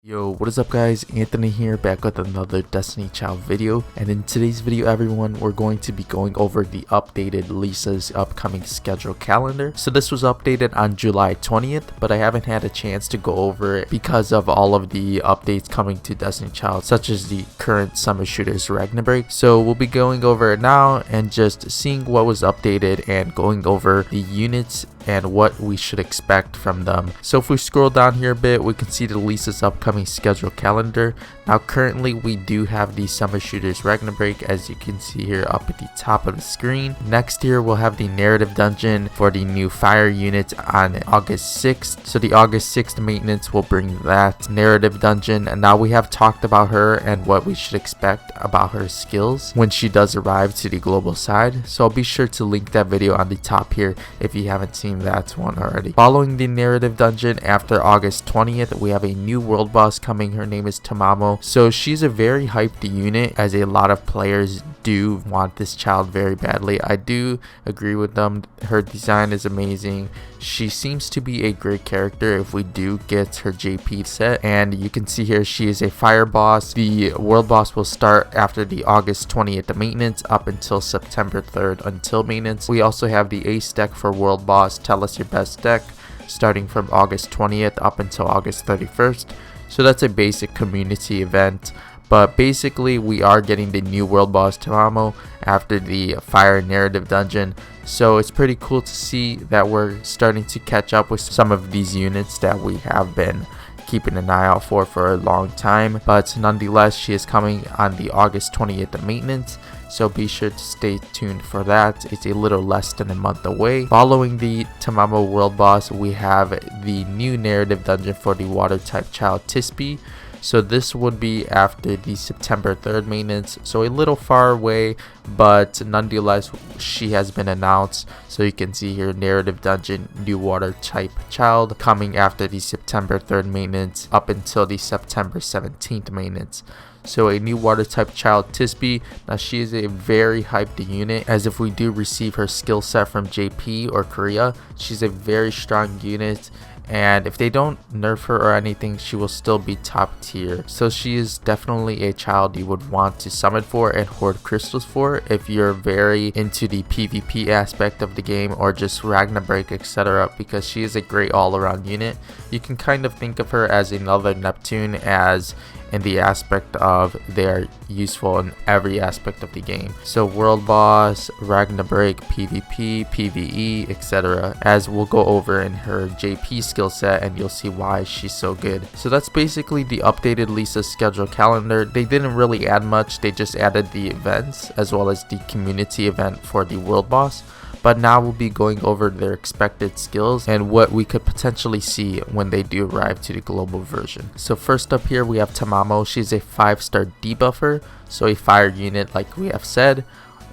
Yo, what is up guys? Anthony here, back with another Destiny Child video, and in today's video everyone, we're going to be going over the updated Lisa's upcoming schedule calendar. So this was updated on July 20th, but I haven't had a chance to go over it because of all of the updates coming to Destiny Child, such as the current Summer Shooters Ragnar break. So we'll be going over it now and just seeing what was updated and going over the units and what we should expect from them. So if we scroll down here a bit, we can see the Lisa's upcoming schedule calendar. Now currently we do have the Summer Shooters Ragnar break, as you can see here up at the top of the screen. Next year we'll have the narrative dungeon for the new fire unit on August 6th. So the August 6th maintenance will bring that narrative dungeon, and now we have talked about her and what we should expect about her skills when she does arrive to the global side. So I'll be sure to link that video on the top here if you haven't seen that one already. Following the narrative dungeon after August 20th, we have a new world boss coming. Her name is Tamamo. So she's a very hyped unit, as a lot of players do want this child very badly. I do agree with them. Her design is amazing. She seems to be a great character if we do get her JP set, and you can see here she is a fire boss. The world boss will start after the August 20th maintenance up until September 3rd until maintenance. We also have the ace deck for world boss, tell us your best deck, starting from August 20th up until August 31st. So that's a basic community event, but basically we are getting the new world boss Tamamo after the fire narrative dungeon. So it's pretty cool to see that we're starting to catch up with some of these units that we have been keeping an eye out for a long time. But nonetheless, she is coming on the August 20th maintenance, so be sure to stay tuned for that. It's a little less than a month away. Following the Tamamo world boss, we have the new narrative dungeon for the water type child Tisbe. So this would be after the September 3rd maintenance, so a little far away, but nonetheless she has been announced. So you can see here, narrative dungeon, new water type child, coming after the September 3rd maintenance up until the September 17th maintenance. So a new water type child Tisbe. Now she is a very hyped unit, as if we do receive her skill set from JP or Korea, she's a very strong unit, and if they don't nerf her or anything, she will still be top tier. So she is definitely a child you would want to summon for and hoard crystals for if you're very into the PvP aspect of the game, or just Ragnar break, etc., because she is a great all-around unit. You can kind of think of her as another Neptune, as in the aspect of they're useful in every aspect of the game. So world boss, Ragnar break, PvP, PvE, etc., as we'll go over in her JP skill set, and you'll see why she's so good. So that's basically the updated Lisa's schedule calendar. They didn't really add much, they just added the events as well as the community event for the world boss. But now we'll be going over their expected skills and what we could potentially see when they do arrive to the global version. So first up here we have Tamamo. She's a 5-star debuffer, so a fire unit like we have said.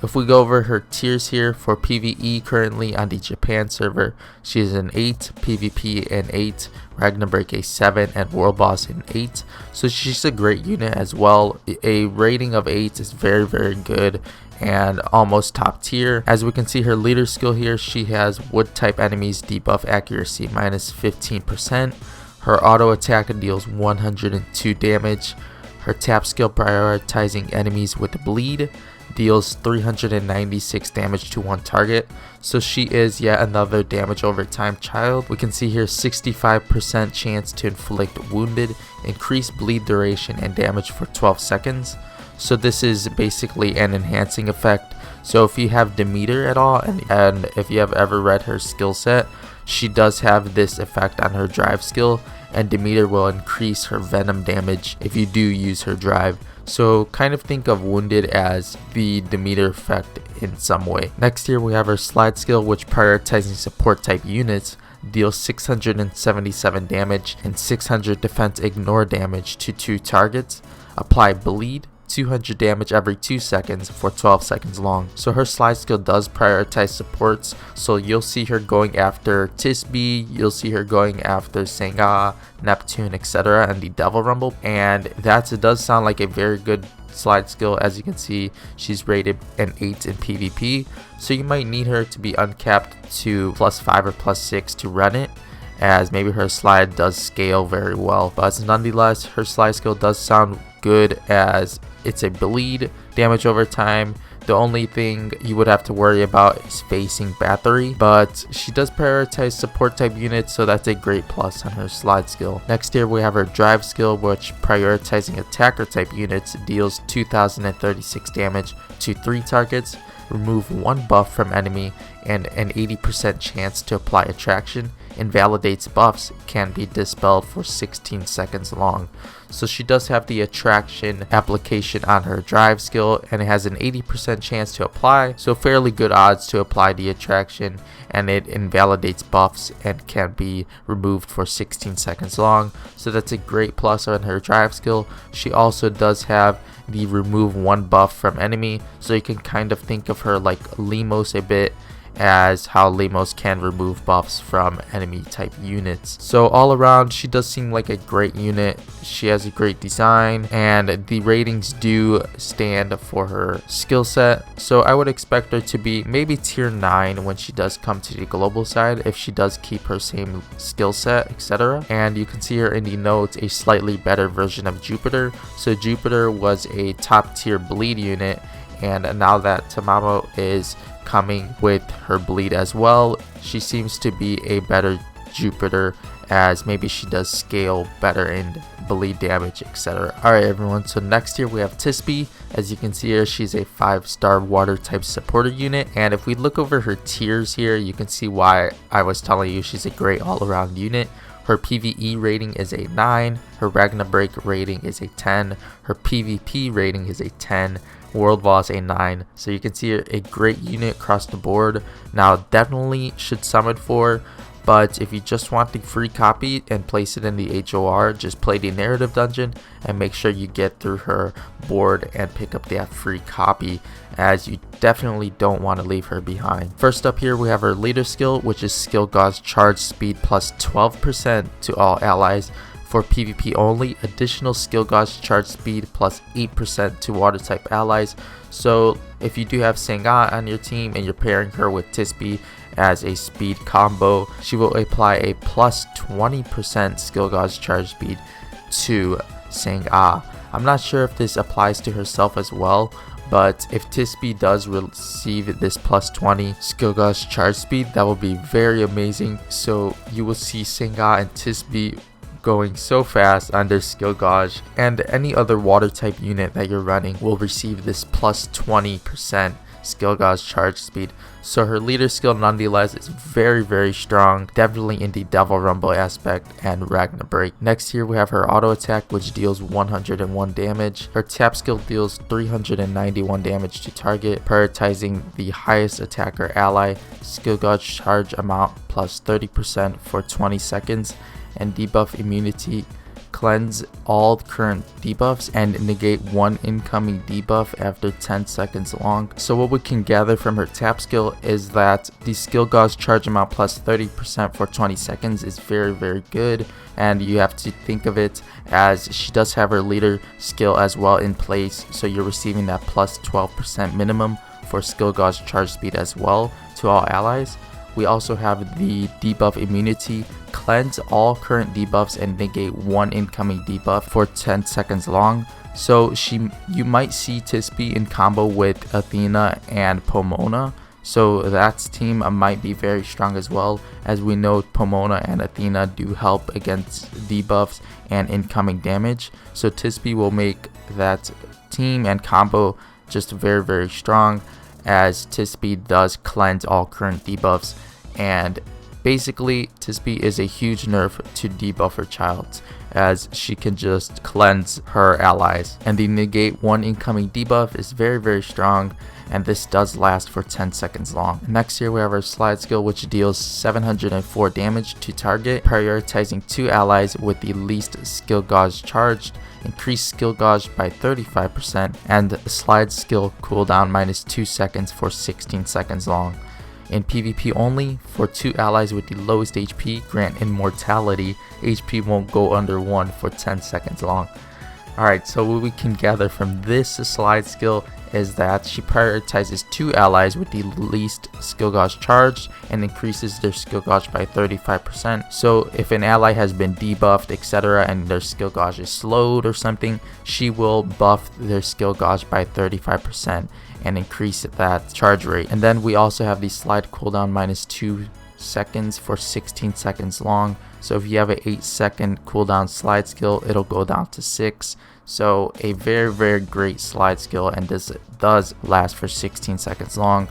If we go over her tiers here, for PvE currently on the Japan server, she is an 8, PvP an 8, Ragnar break a 7, and world boss an 8. So she's a great unit as well. A rating of 8 is very good and almost top tier. As we can see, her leader skill here, she has wood type enemies debuff accuracy minus 15%. Her auto attack deals 102 damage. Her tap skill, prioritizing enemies with bleed, deals 396 damage to one target. So she is yet another damage over time child. We can see here 65% chance to inflict wounded, increase bleed duration and damage for 12 seconds. So this is basically an enhancing effect. So if you have Demeter at all, and if you have ever read her skill set, she does have this effect on her drive skill, and Demeter will increase her venom damage if you do use her drive. So kind of think of wounded as the Demeter effect in some way. Next here we have her slide skill, which, prioritizing support type units, deals 677 damage and 600 defense ignore damage to 2 targets. Apply bleed, 200 damage every 2 seconds for 12 seconds long. So her slide skill does prioritize supports, so you'll see her going after Tisbe, you'll see her going after Senga, Neptune, etc., and the Devil Rumble, and that does sound like a very good slide skill. As you can see, she's rated an 8 in PvP, so you might need her to be uncapped to +5 or +6 to run it. as maybe her slide does scale very well, but nonetheless her slide skill does sound good as it's a bleed damage over time. The only thing you would have to worry about is facing battery, but she does prioritize support type units, so that's a great plus on her slide skill. Next here we have her drive skill, which prioritizing attacker type units deals 2036 damage to 3 targets, remove 1 buff from enemy, and an 80% chance to apply attraction. Invalidates buffs, can be dispelled for 16 seconds long. So she does have the attraction application on her drive skill, and it has an 80% chance to apply, so fairly good odds to apply the attraction, and it invalidates buffs and can be removed for 16 seconds long. So that's a great plus on her drive skill. She also does have the remove 1 buff from enemy, so you can kind of think of her like Lemos a bit, as how Lemos can remove buffs from enemy type units. So all around, she does seem like a great unit. She has a great design, and the ratings do stand for her skill set, so I would expect her to be maybe tier 9 when she does come to the global side, if she does keep her same skill set, etc. And you can see her in the notes, a slightly better version of Jupiter. So Jupiter was a top tier bleed unit, and now that Tamamo is coming with her bleed as well, she seems to be a better Jupiter, as maybe she does scale better in bleed damage, etc. Alright everyone, so next here we have Tisbe. As you can see here, she's a 5-star water type supporter unit, and if we look over her tiers here, you can see why I was telling you she's a great all-around unit. Her PvE rating is a 9, her Ragnarok rating is a 10, her PvP rating is a 10, World Boss a 9. So you can see a great unit across the board. Now definitely should summon for, but if you just want the free copy and place it in the HOR, just play the narrative dungeon and make sure you get through her board and pick up that free copy, as you definitely don't want to leave her behind. First up here we have her leader skill, which is skill gauge charge speed plus 12% to all allies. For PvP only, additional skill gauge charge speed plus 8% to water type allies. So if you do have Senga on your team and you're pairing her with Tisbe as a speed combo, she will apply a plus 20% skill gauge charge speed to Senga. I'm not sure if this applies to herself as well, but if Tisbe does receive this plus 20 skill gauge charge speed, that will be very amazing. So you will see Senga and Tisbe going so fast under skill gauge, and any other water type unit that you're running will receive this plus 20% skill gauge charge speed. So her leader skill nonetheless is very strong, definitely in the Devil Rumble aspect and Ragnarok. Next here we have her auto attack, which deals 101 damage. Her tap skill deals 391 damage to target, prioritizing the highest attacker ally. Skill gauge charge amount plus 30% for 20 seconds, and debuff immunity, cleanse all current debuffs and negate 1 incoming debuff after 10 seconds long. So what we can gather from her tap skill is that the skill gauge charge amount plus 30% for 20 seconds is very good, and you have to think of it as she does have her leader skill as well in place, so you're receiving that plus 12% minimum for skill gauge charge speed as well to all allies. We also have the debuff immunity, cleanse all current debuffs and negate 1 incoming debuff for 10 seconds long. So you might see Tisbe in combo with Athena and Pomona, so that team might be very strong as well, as we know Pomona and Athena do help against debuffs and incoming damage. So Tisbe will make that team and combo just very strong, as Tisbe does cleanse all current debuffs, and basically Tisbe is a huge nerf to debuffer child, as she can just cleanse her allies, and the negate 1 incoming debuff is very strong, and this does last for 10 seconds long. Next here we have our slide skill, which deals 704 damage to target, prioritizing 2 allies with the least skill gauge charged, increase skill gauge by 35%, and slide skill cooldown minus 2 seconds for 16 seconds long. In PvP only, for 2 allies with the lowest HP, grant immortality. HP won't go under 1 for 10 seconds long. Alright, so what we can gather from this slide skill is that she prioritizes 2 allies with the least skill gauge charged and increases their skill gauge by 35%. So if an ally has been debuffed, etc., and their skill gauge is slowed or something, she will buff their skill gauge by 35% and increase that charge rate. And then we also have the slide cooldown -2 seconds for 16 seconds long. So if you have an 8-second cooldown slide skill, it'll go down to 6. So a very great slide skill, and this does last for 16 seconds long.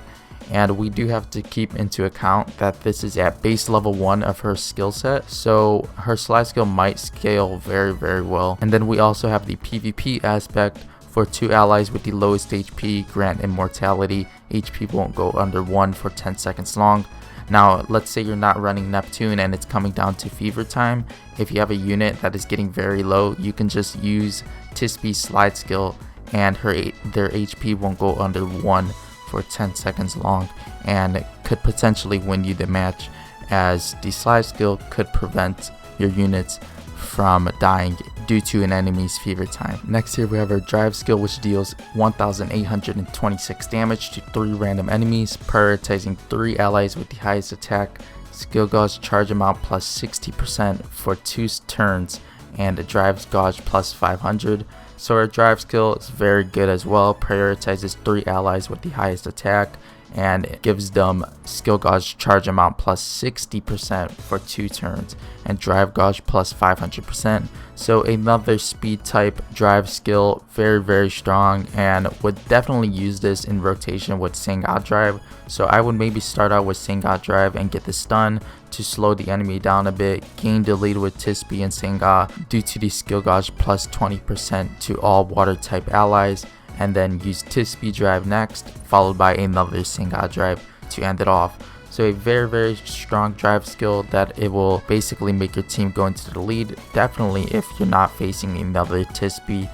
And we do have to keep into account that this is at base level 1 of her skill set, so her slide skill might scale very well. And then we also have the PvP aspect. For 2 allies with the lowest HP, grant immortality. HP won't go under 1 for 10 seconds long. Now, let's say you're not running Neptune and it's coming down to fever time. If you have a unit that is getting very low, you can just use Tisbe's slide skill, and their HP won't go under 1 for 10 seconds long, and could potentially win you the match, as the slide skill could prevent your units from dying due to an enemy's fever time. Next here we have our drive skill, which deals 1826 damage to 3 random enemies, prioritizing 3 allies with the highest attack, skill gauge charge amount plus 60% for 2 turns, and a drive gauge plus 500. So our drive skill is very good as well, prioritizes 3 allies with the highest attack, and it gives them skill gauge charge amount plus 60% for 2 turns, and drive gauge plus 500%. So another speed type drive skill, very strong, and would definitely use this in rotation with Sengat drive. So I would maybe start out with Sengat drive and get the stun to slow the enemy down a bit, gain the lead with Tisbe and Sengat due to the skill gauge plus 20% to all water type allies, and then use Tisbe drive next, followed by another Sengat drive to end it off. So a very strong drive skill that it will basically make your team go into the lead, definitely if you're not facing another Tisbe.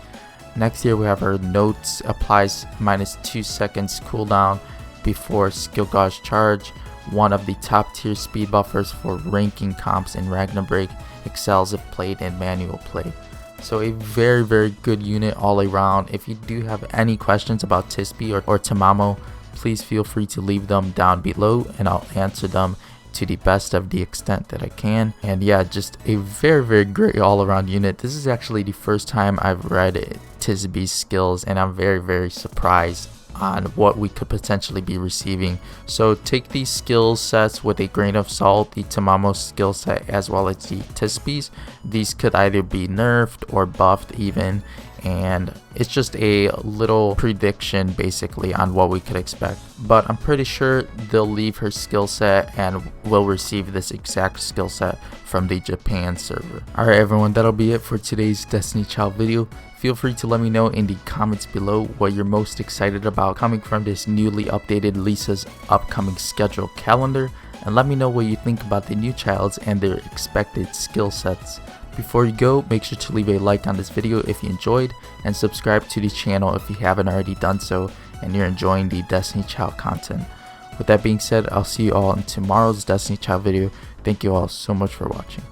Next here we have our notes, applies -2 seconds cooldown before skill gauge charge. One of the top tier speed buffers for ranking comps in Ragnarok, excels if played in manual play. So a very good unit all around. If you do have any questions about Tisbe or Tamamo, please feel free to leave them down below and I'll answer them to the best of the extent that I can. And yeah, just a very great all around unit. This is actually the first time I've read Tisbe's skills, and I'm very surprised on what we could potentially be receiving. So take these skill sets with a grain of salt, the Tamamo skill set as well as the Tisbe's. These could either be nerfed or buffed even, and it's just a little prediction basically on what we could expect. But I'm pretty sure they'll leave her skill set and we'll receive this exact skill set from the Japan server. Alright everyone, that'll be it for today's Destiny Child video. Feel free to let me know in the comments below what you're most excited about coming from this newly updated Lisa's upcoming schedule calendar, and let me know what you think about the new childs and their expected skill sets. Before you go, make sure to leave a like on this video if you enjoyed, and subscribe to the channel if you haven't already done so and you're enjoying the Destiny Child content. With that being said, I'll see you all in tomorrow's Destiny Child video. Thank you all so much for watching.